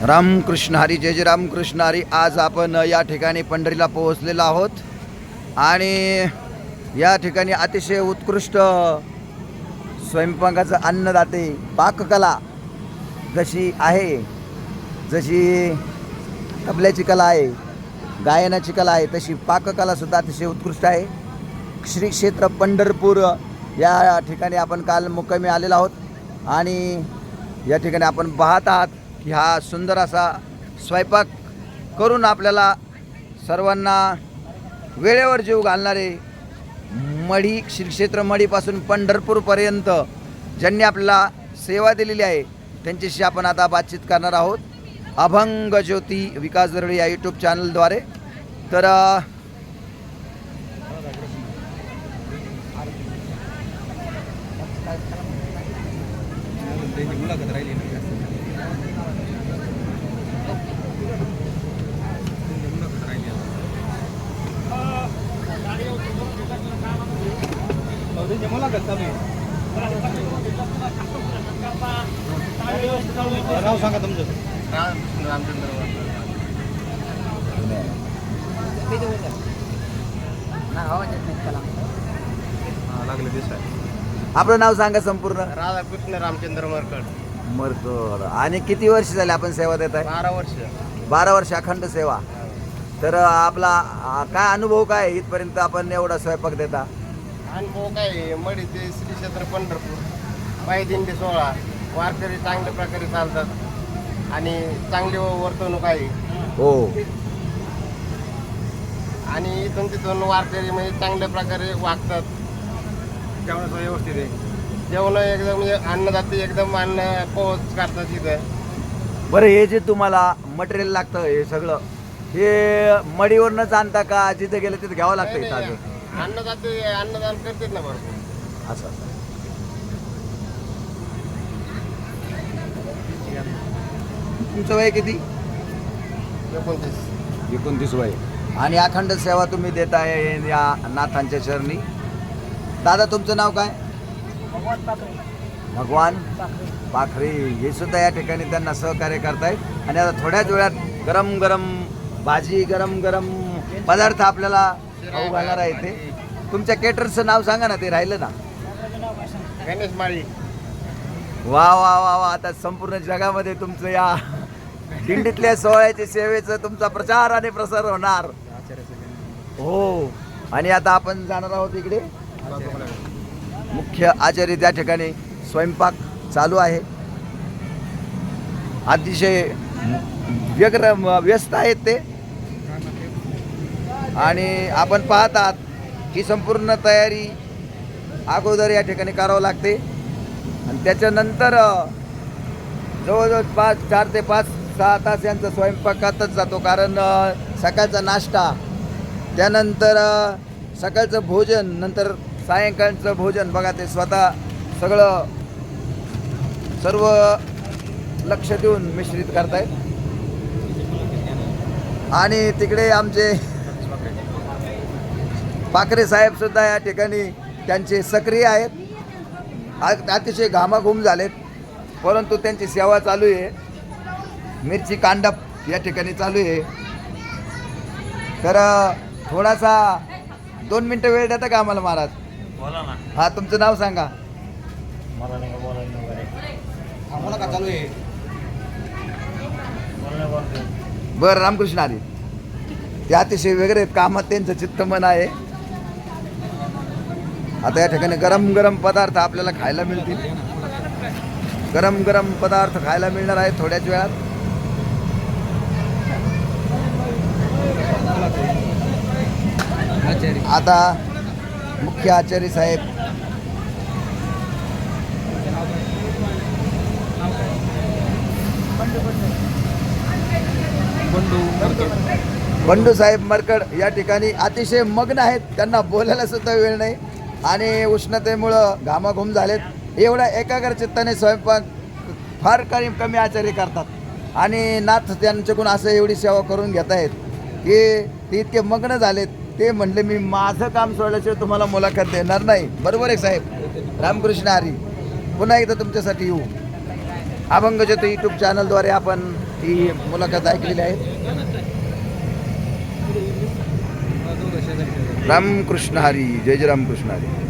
रामकृष्ण हरी, जय जय रामकृष्ण हरी. आज आपण या ठिकाणी पंढरीला पोहोचलेलो आहोत आणि या ठिकाणी अतिशय उत्कृष्ट स्वयंपाकाचं अन्नदाते पाककला जशी आहे, जशी तबल्याची कला आहे, गायनाची कला आहे, तशी पाककला सुद्धा अतिशय उत्कृष्ट आहे. श्री क्षेत्र पंढरपूर या ठिकाणी आपण काल मुक्कामी आलेलो आहोत आणि या ठिकाणी आपण पाहत आहात की हा सुंदर असा स्वयंपाक करून आपल्याला सर्वांना वेळेवर जीव घालणारे मढी, श्री क्षेत्र मढीपासून पंढरपूरपर्यंत ज्यांनी आपल्याला सेवा दिलेली आहे त्यांच्याशी आपण आता बातचीत करणार आहोत अभंग ज्योती विकास दरडे या यूट्यूब चॅनलद्वारे. तर नाव सांगा तुमचं. आपलं नाव सांगा संपूर्ण. राधाकृष्ण रामचंद्र मरकड. मरकड. आणि किती वर्ष झाले आपण सेवा देत आहे? 12 वर्ष. 12 वर्ष अखंड सेवा. तर आपला काय अनुभव काय इथपर्यंत आपण एवढा स्वयंपाक देता? अनुभव काय, मढी ते श्री क्षेत्र पंढरपूर पायदिंडी सोहळा, वारकरी चांगल्या प्रकारे चालतात आणि चांगली वर्तणूक आहे. हो. आणि इथून तिथून वारकरी म्हणजे चांगल्या प्रकारे वागतात. जेवणाचं व्यवस्थित आहे. जेवण एकदम म्हणजे अन्नदाते एकदम अन्न पोहोच करतात इथं. बरं, हे जे तुम्हाला मटेरियल लागतं हे सगळं हे मडीवरनंच आणता का जिथे गेलं तिथे घ्यावं लागतं? नाही, अन्नदाते अन्नदान करतात ना भरपूर. असं तुमचं वय किती? 29 वय. आणि अखंड सेवा तुम्ही देताय या नाथांच्या चरणी. दादा तुमचं नाव काय? भगवान पाखरे. हे सुद्धा या ठिकाणी त्यांना सहकार्य करतायत आणि आता थोड्याच वेळात गरम गरम भाजी, गरम गरम पदार्थ आपल्याला खाऊ घालणार आहे. ते तुमच्या केटरचं नाव सांगा ना, ते राहिलं ना. गणेश माळी. वा वा वा वा. आता संपूर्ण जगामध्ये तुमचं या दिंडीतल्या सोहळ्याच्या सेवेचं तुमचा प्रचार आणि प्रसार होणार. हो. आणि आता आपण जाणार आहोत इकडे मुख्य आचार्य त्या ठिकाणी स्वयंपाक चालू आहे. अतिशय व्यस्त आहेत ते आणि आपण पाहत आहात ही संपूर्ण तयारी अगोदर या ठिकाणी करावं लागते आणि त्याच्यानंतर जवळजवळ 4 ते 5-6 तास यांचा स्वयंपाकातच जातो. कारण सकाळचा नाश्ता, त्यानंतर सकाळचं भोजन, नंतर सायंकाळचं भोजन. बघा ते स्वतः सगळं सर्व लक्ष देऊन मिश्रित करतायत. आणि तिकडे आमचे पाखरे साहेब सुद्धा या ठिकाणी त्यांचे सक्रिय आहेत. अतिशय घामाघूम झालेत परंतु त्यांची सेवा चालू आहे. मिरची कांडप या ठिकाणी चालू आहे. तर थोडासा 2 मिनटं वेळ देता का आम्हाला महाराज? बोला ना. हा, तुमचं नाव सांगा. मला नाही बोलायला वगैरे. आम्हाला का चालू आहे? बरं, रामकृष्ण हरी. ते अतिशय वगैरे कामात त्यांचं चित्त मन आहे. आता या ठिकाणी गरम गरम पदार्थ आपल्याला खायला मिळतील. गरम गरम पदार्थ खायला मिळणार आहे थोड्याच वेळात. आता मुख्य आचार्य साहेब बंडू साहेब मरकड या ठिकाणी अतिशय मग्न आहेत. त्यांना बोलायला सुद्धा वेळ नाही आणि उष्णतेमुळं घामाघूम झालेत. एवढ्या एकाग्र चित्ताने स्वयंपाक फार कमी आचार्य करतात आणि नाथ त्यांच्याकडून असं एवढी सेवा करून घेत आहेत की ते इतके मग्न झालेत. ते म्हणले मी माझं काम सोडल्याशिवाय तुम्हाला मुलाखत देणार नाही. बरोबर आहे साहेब? रामकृष्ण हरी. पुन्हा एकदा तुमच्यासाठी येऊ. अभंग ज्योती यूट्यूब चॅनलद्वारे आपण ती मुलाखत ऐकलेली आहे. रामकृष्ण हरी, जय जय रामकृष्ण हरी.